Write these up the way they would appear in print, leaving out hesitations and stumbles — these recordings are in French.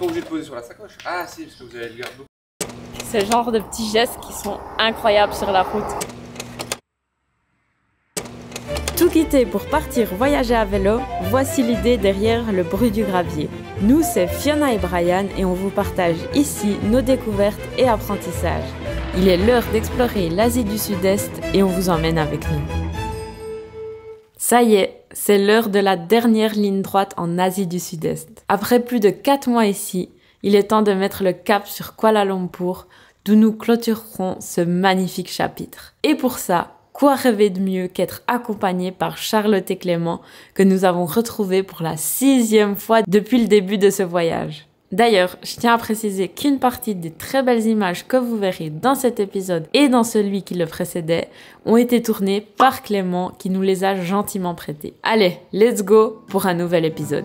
pas obligé de poser sur la sacoche. Ah si, parce que vous avez le garde-boue. C'est le genre de petits gestes qui sont incroyables sur la route. Tout quitter pour partir voyager à vélo, voici l'idée derrière le bruit du gravier. Nous, c'est Fiona et Brian et on vous partage ici nos découvertes et apprentissages. Il est l'heure d'explorer l'Asie du Sud-Est et on vous emmène avec nous. Ça y est, c'est l'heure de la dernière ligne droite en Asie du Sud-Est. Après plus de 4 mois ici, il est temps de mettre le cap sur Kuala Lumpur, d'où nous clôturerons ce magnifique chapitre. Et pour ça, quoi rêver de mieux qu'être accompagné par Charlotte et Clément, que nous avons retrouvés pour la 6e fois depuis le début de ce voyage. D'ailleurs, je tiens à préciser qu'une partie des très belles images que vous verrez dans cet épisode et dans celui qui le précédait ont été tournées par Clément qui nous les a gentiment prêtées. Allez, let's go pour un nouvel épisode.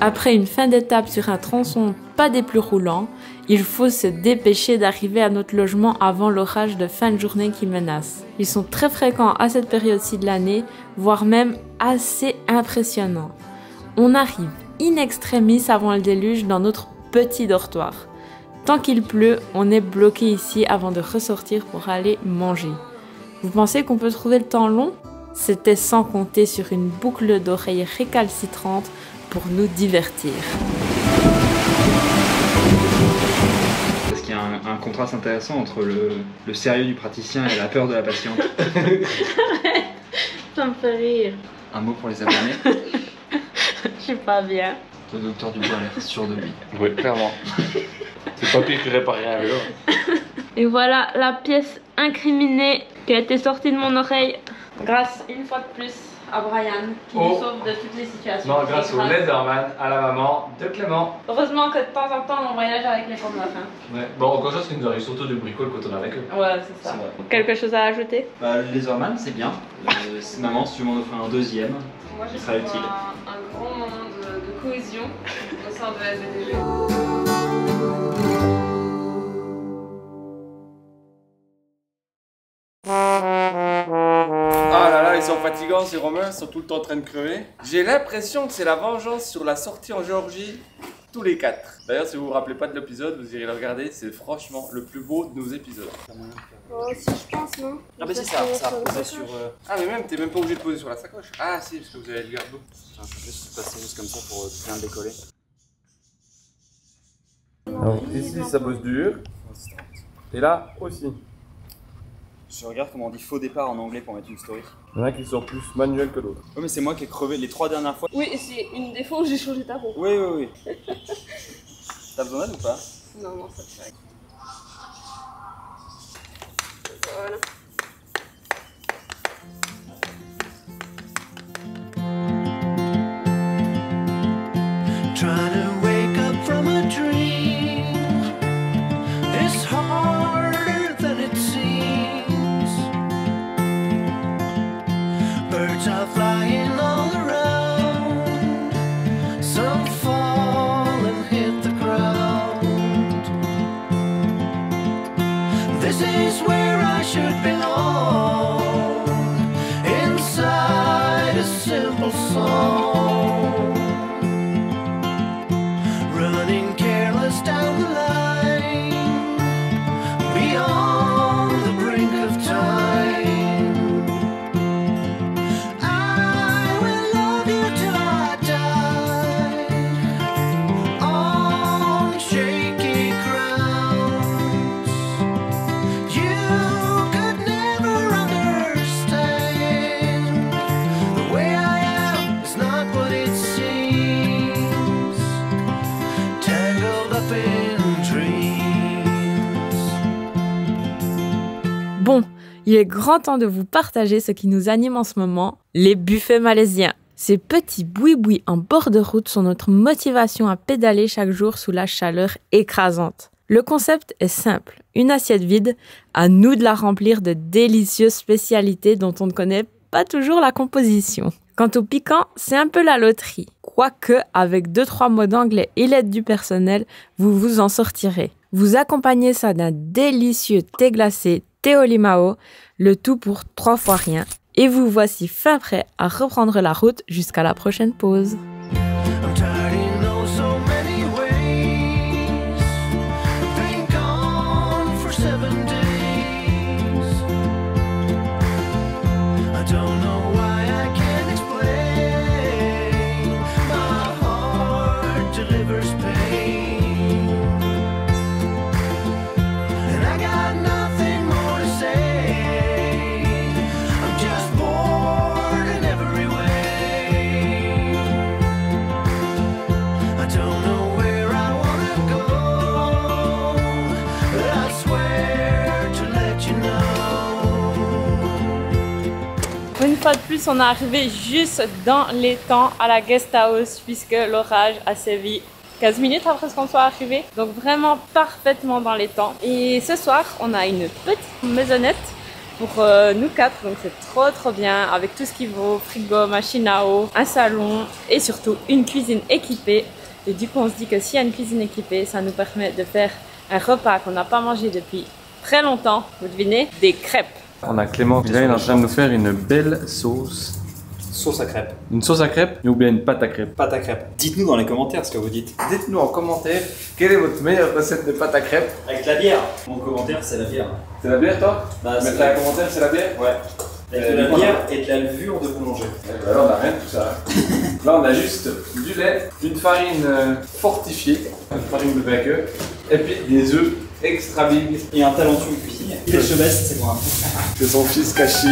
Après une fin d'étape sur un tronçon pas des plus roulants, il faut se dépêcher d'arriver à notre logement avant l'orage de fin de journée qui menace. Ils sont très fréquents à cette période-ci de l'année, voire même assez impressionnants. On arrive in extremis avant le déluge dans notre petit dortoir. Tant qu'il pleut, on est bloqué ici avant de ressortir pour aller manger. Vous pensez qu'on peut trouver le temps long ? C'était sans compter sur une boucle d'oreilles récalcitrante pour nous divertir. Parce qu'il y a un contraste intéressant entre le sérieux du praticien et la peur de la patiente. Ça me fait rire. Un mot pour les abonnés. Je suis pas bien. Le docteur Dubois a l'air sûr de lui. Oui, clairement. C'est pas pire que réparer un vélo. Et voilà la pièce incriminée qui a été sortie de mon oreille grâce une fois de plus à Brian qui nous sauve de toutes les situations. Non, grâce au Leatherman, à la maman de Clément. Heureusement que de temps en temps on voyage avec les pommes de fin. Ouais. Bon, encore chose qui nous arrive surtout de bricole quand on est avec eux. Ouais, c'est ça. Quelque chose à ajouter? Bah, le Leatherman, c'est bien. Maman, si tu m'en offres un deuxième, moi, ce sera utile. Un grand moment de cohésion au sein de SVDG. Ah là là, ils sont fatigants ces Romains, ils sont tout le temps en train de crever. J'ai l'impression que c'est la vengeance sur la sortie en Géorgie, tous les 4. D'ailleurs, si vous vous rappelez pas de l'épisode, vous irez le regarder, c'est franchement le plus beau de nos épisodes. Oh, si je pense, non? Ah bah c'est ça, ça reposait sur... Ah mais même, t'es même pas obligé de poser sur la sacoche. Ah si, parce que vous avez le garde-boue. Je peux juste passer juste comme ça pour bien le décoller. Alors Donc ici ça bosse dur. Et là aussi. Je regarde comment on dit faux départ en anglais pour mettre une story. Il y en a qui sont plus manuels que d'autres. Oui mais c'est moi qui ai crevé les 3 dernières fois. Oui, c'est une des fois où j'ai changé ta roue. Oui. T'as besoin d'aide ou pas? Non, ça te fait. Voilà. Trying to wake up from a dream is harder than it seems. Birds are flying all around. Some fall and hit the ground. This is where I should belong. Inside a simple song. Running careless down the line, beyond the brink of time. I will love you till I die, on shaky grounds. You could never understand. The way I am is not what it seems. Bon, il est grand temps de vous partager ce qui nous anime en ce moment, les buffets malaisiens. Ces petits boui-boui en bord de route sont notre motivation à pédaler chaque jour sous la chaleur écrasante. Le concept est simple, une assiette vide, à nous de la remplir de délicieuses spécialités dont on ne connaît pas toujours la composition. Quant au piquant, c'est un peu la loterie. Quoique, avec 2-3 mots d'anglais et l'aide du personnel, vous vous en sortirez. Vous accompagnez ça d'un délicieux thé glacé, thé au limao, le tout pour 3 fois rien. Et vous voici fin prêt à reprendre la route jusqu'à la prochaine pause. Une fois de plus, on est arrivé juste dans les temps à la guest house puisque l'orage a sévi 15 minutes après qu'on soit arrivé. Donc vraiment parfaitement dans les temps. Et ce soir, on a une petite maisonnette pour nous 4. Donc c'est trop bien avec tout ce qui vaut, frigo, machine à eau, un salon et surtout une cuisine équipée. Et du coup, on se dit que s'il y a une cuisine équipée, ça nous permet de faire un repas qu'on n'a pas mangé depuis très longtemps. Vous devinez, des crêpes. On a Clément qui là, il est en train de nous faire une belle sauce. Sauce à crêpes. Une sauce à crêpes ou bien une pâte à crêpes? Pâte à crêpes. Dites-nous dans les commentaires ce que vous dites. Dites-nous en commentaire quelle est votre meilleure recette de pâte à crêpes. Avec la bière. Mon commentaire, c'est la bière. C'est la bière, toi? Bah, mettre un commentaire, c'est la bière? Ouais. Avec de la bière et de la levure de boulanger. Bah là, on n'a rien de tout ça. Là, on a juste du lait, une farine fortifiée, une farine de vainqueur, et puis des œufs extra big. Et un talentueux cuisinier. Quel cheveste, c'est moi. C'est son fils caché.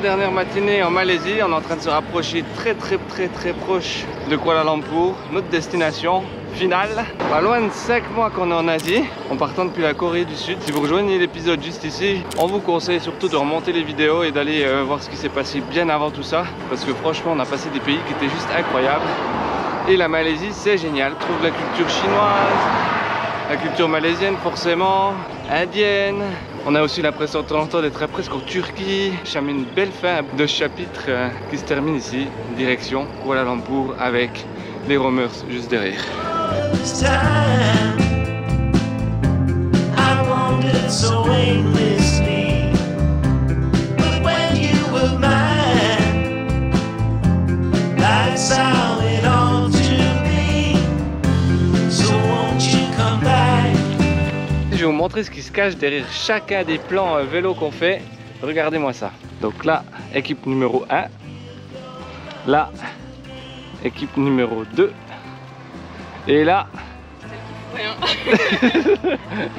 Dernière matinée en Malaisie, on est en train de se rapprocher très proche de Kuala Lumpur, notre destination finale. Pas loin de 5 mois qu'on est en Asie, en partant depuis la Corée du Sud. Si vous rejoignez l'épisode juste ici, on vous conseille surtout de remonter les vidéos et d'aller voir ce qui s'est passé bien avant tout ça. Parce que franchement, on a passé des pays qui étaient juste incroyables. Et la Malaisie, c'est génial. On trouve la culture chinoise, la culture malaisienne forcément, indienne. On a aussi l'impression de temps en temps d'être presque en Turquie. J'ai mis une belle fin de chapitre qui se termine ici, direction Kuala Lumpur avec les Roamers juste derrière. This time I wandered so aimlessly, but when you were mine, that's how it ought to be. So won't you come back? Je vais vous montrer ce qui se cache derrière chacun des plans vélo qu'on fait. Regardez-moi ça. Donc là, équipe numéro 1. Là, équipe numéro 2. Et là...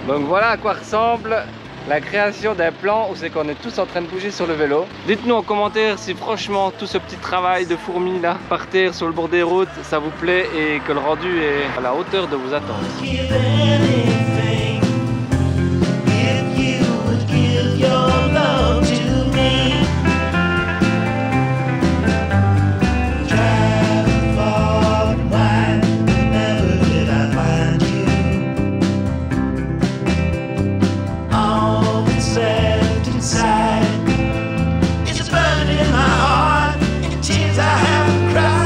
Donc voilà à quoi ressemble la création d'un plan où c'est qu'on est tous en train de bouger sur le vélo. Dites-nous en commentaire si franchement tout ce petit travail de fourmis là, par terre sur le bord des routes, ça vous plaît et que le rendu est à la hauteur de vos attentes. Give anything if you would give your love to me. Drive far and wide, never did I find you. All that's left inside is a burn in my heart and tears I haven't cried.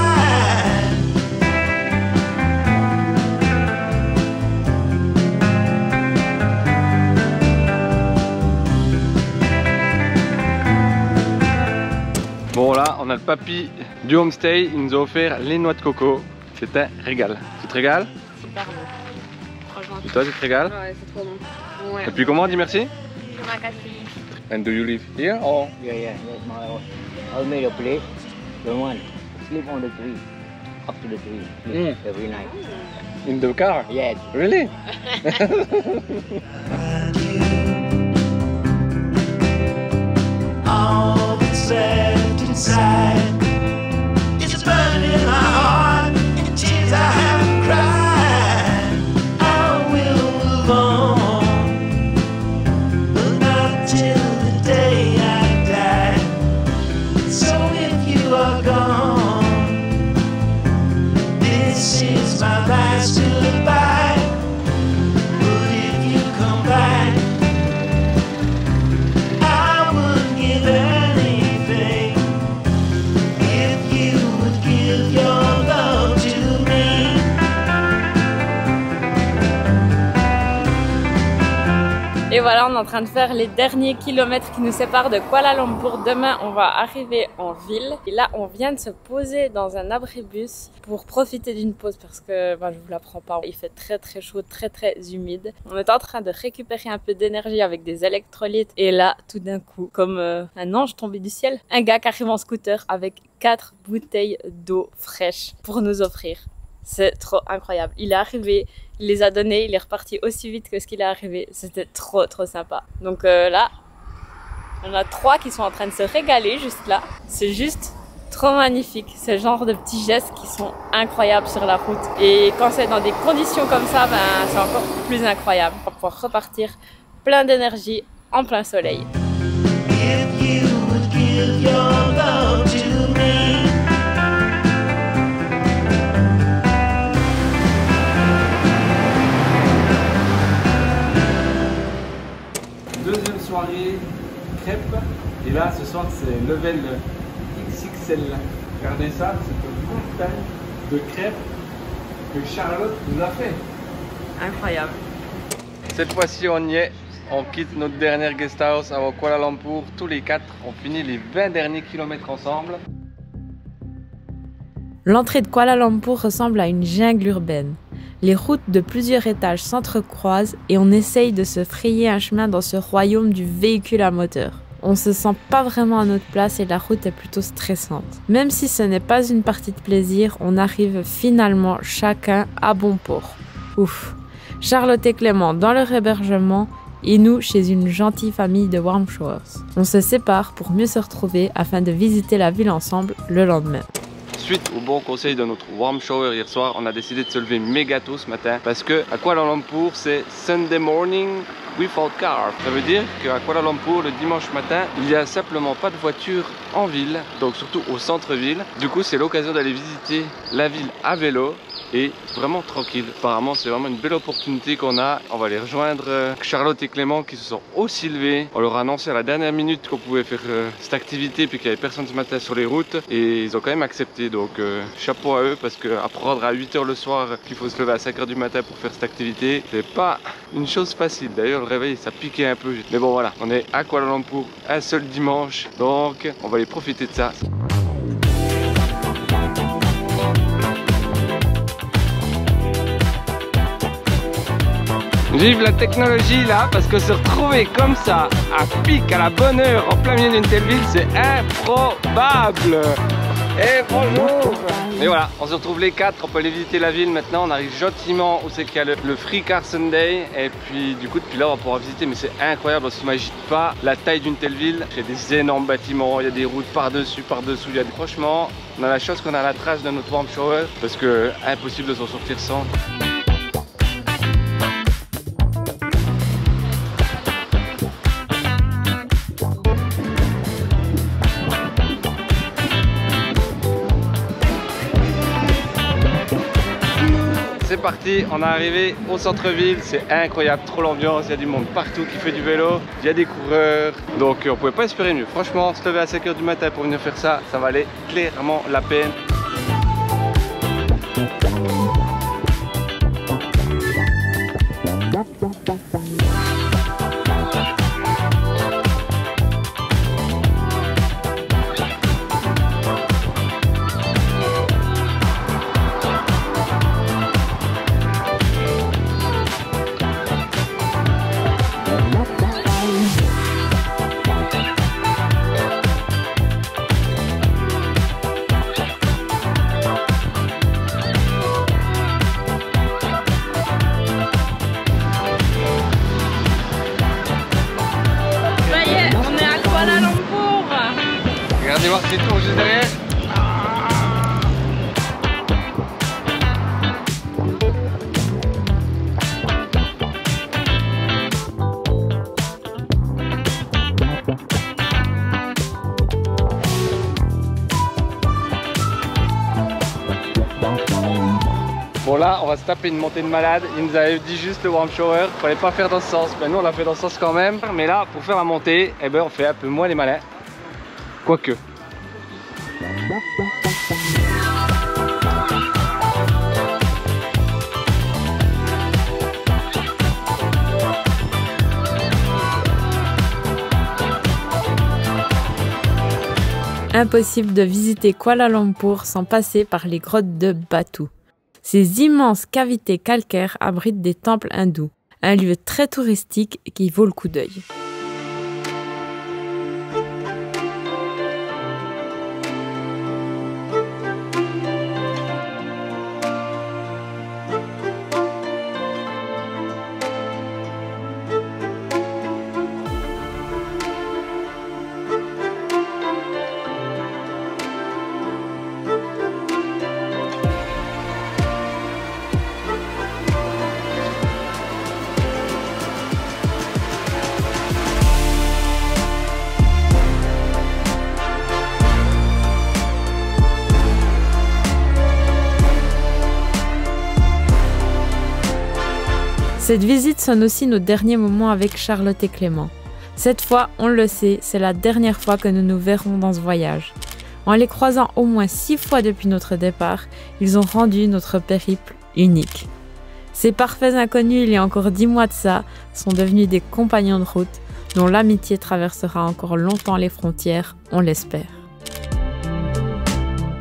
Bon là, on a le papy du homestay, il nous a offert les noix de coco. C'est un régal. Tu te régales? Super bon. Franchement. Et toi, tu te régales? Ouais, c'est trop bon. Ouais. Et puis comment on dit merci? Makasih. And do you live here or? Yeah, that's my house. I made a place. The one sleep on the tree, up to the tree, sleep every night. In the car? Yes. Really? All that's left inside is a burn in my heart and tears I haven't cried. I will move on, but not till the day I die. So if you are gone, this is my last goodbye. But if you come back, I would give anything if you would give your love to me. Et voilà, on est en train de faire les derniers kilomètres qui nous séparent de Kuala Lumpur. Demain, on va arriver en ville. Et là, on vient de se poser dans un abribus pour profiter d'une pause parce que je vous l'apprends pas. Il fait très très chaud, très très humide. On est en train de récupérer un peu d'énergie avec des électrolytes. Et là, tout d'un coup, comme un ange tombé du ciel, un gars qui arrive en scooter avec 4 bouteilles d'eau fraîche pour nous offrir. C'est trop incroyable. Il est arrivé, il les a donnés, il est reparti aussi vite que ce qu'il est arrivé. C'était trop trop sympa. Donc là, on a 3 qui sont en train de se régaler juste là. C'est juste trop magnifique. Ce genre de petits gestes qui sont incroyables sur la route. Et quand c'est dans des conditions comme ça, c'est encore plus incroyable. On va pouvoir repartir plein d'énergie en plein soleil. If you would give your love to me. Deuxième soirée crêpes. Et là, ce soir, c'est level XXL. Regardez ça, c'est une montagne de crêpes que Charlotte nous a fait. Incroyable. Cette fois-ci, on y est. On quitte notre dernière guest house à Kuala Lumpur. Tous les 4, on finit les 20 derniers kilomètres ensemble. L'entrée de Kuala Lumpur ressemble à une jungle urbaine. Les routes de plusieurs étages s'entrecroisent et on essaye de se frayer un chemin dans ce royaume du véhicule à moteur. On se sent pas vraiment à notre place et la route est plutôt stressante. Même si ce n'est pas une partie de plaisir, on arrive finalement chacun à bon port. Ouf! Charlotte et Clément dans leur hébergement et nous chez une gentille famille de Warm Showers. On se sépare pour mieux se retrouver afin de visiter la ville ensemble le lendemain. suite au bon conseil de notre warm shower hier soir, on a décidé de se lever méga tôt ce matin parce que à Kuala Lumpur c'est Sunday morning without car. Ça veut dire qu'à Kuala Lumpur le dimanche matin il n'y a simplement pas de voiture en ville, donc surtout au centre-ville. Du coup c'est l'occasion d'aller visiter la ville à vélo et vraiment tranquille. Apparemment c'est vraiment une belle opportunité qu'on a. On va aller rejoindre Charlotte et Clément qui se sont aussi levés. On leur a annoncé à la dernière minute qu'on pouvait faire cette activité puis qu'il n'y avait personne ce matin sur les routes et ils ont quand même accepté, donc chapeau à eux parce que apprendre à 8 h le soir qu'il faut se lever à 5 h du matin pour faire cette activité c'est pas une chose facile. D'ailleurs le réveil ça piquait un peu, mais bon voilà, on est à Kuala Lumpur un seul dimanche donc on va aller profiter de ça. Vive la technologie là, parce que se retrouver comme ça, à pic, à la bonne heure, en plein milieu d'une telle ville, c'est improbable. Et bonjour. Et voilà, on se retrouve les 4, on peut aller visiter la ville maintenant, on arrive gentiment où c'est qu'il y a le Free Car Sunday. Et puis du coup depuis là on va pouvoir visiter, mais c'est incroyable, on s'imagine pas la taille d'une telle ville. Il y a des énormes bâtiments, il y a des routes par-dessus, franchement, on a la chance qu'on a la trace de notre warm shower, parce que impossible de s'en sortir sans. C'est parti, on est arrivé au centre-ville, c'est incroyable, trop l'ambiance, il y a du monde partout qui fait du vélo, il y a des coureurs, donc on pouvait pas espérer mieux. Franchement, se lever à 5 h du matin pour venir faire ça, ça valait clairement la peine. Regardez voir ces tours juste derrière. Bon là on va se taper une montée de malade, il nous avait dit juste le warm shower, fallait pas faire dans ce sens, mais nous on l'a fait dans ce sens quand même. Mais là pour faire la montée, eh ben, on fait un peu moins les malins, quoique. Impossible de visiter Kuala Lumpur sans passer par les grottes de Batu. Ces immenses cavités calcaires abritent des temples hindous, un lieu très touristique qui vaut le coup d'œil. Cette visite sonne aussi nos derniers moments avec Charlotte et Clément. Cette fois, on le sait, c'est la dernière fois que nous nous verrons dans ce voyage. En les croisant au moins 6 fois depuis notre départ, ils ont rendu notre périple unique. Ces parfaits inconnus, il y a encore 10 mois de ça, sont devenus des compagnons de route dont l'amitié traversera encore longtemps les frontières, on l'espère.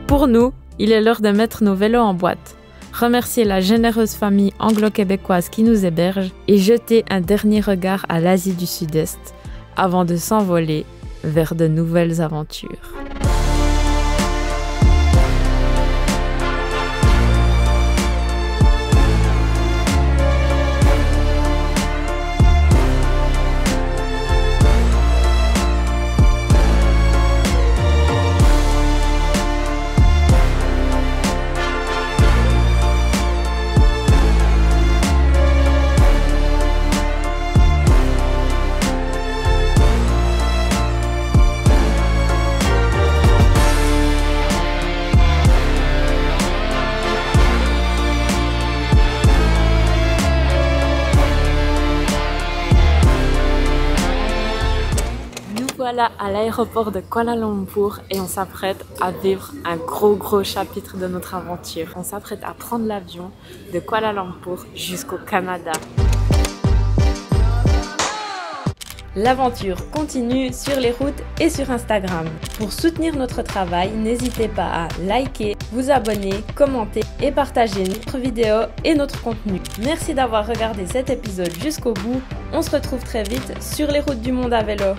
Pour nous, il est l'heure de mettre nos vélos en boîte, remercier la généreuse famille anglo-québécoise qui nous héberge et jeter un dernier regard à l'Asie du Sud-Est avant de s'envoler vers de nouvelles aventures. voilà à l'aéroport de Kuala Lumpur et on s'apprête à vivre un gros chapitre de notre aventure. On s'apprête à prendre l'avion de Kuala Lumpur jusqu'au Canada. L'aventure continue sur les routes et sur Instagram. Pour soutenir notre travail, n'hésitez pas à liker, vous abonner, commenter et partager notre vidéo et notre contenu. Merci d'avoir regardé cet épisode jusqu'au bout. On se retrouve très vite sur les routes du monde à vélo.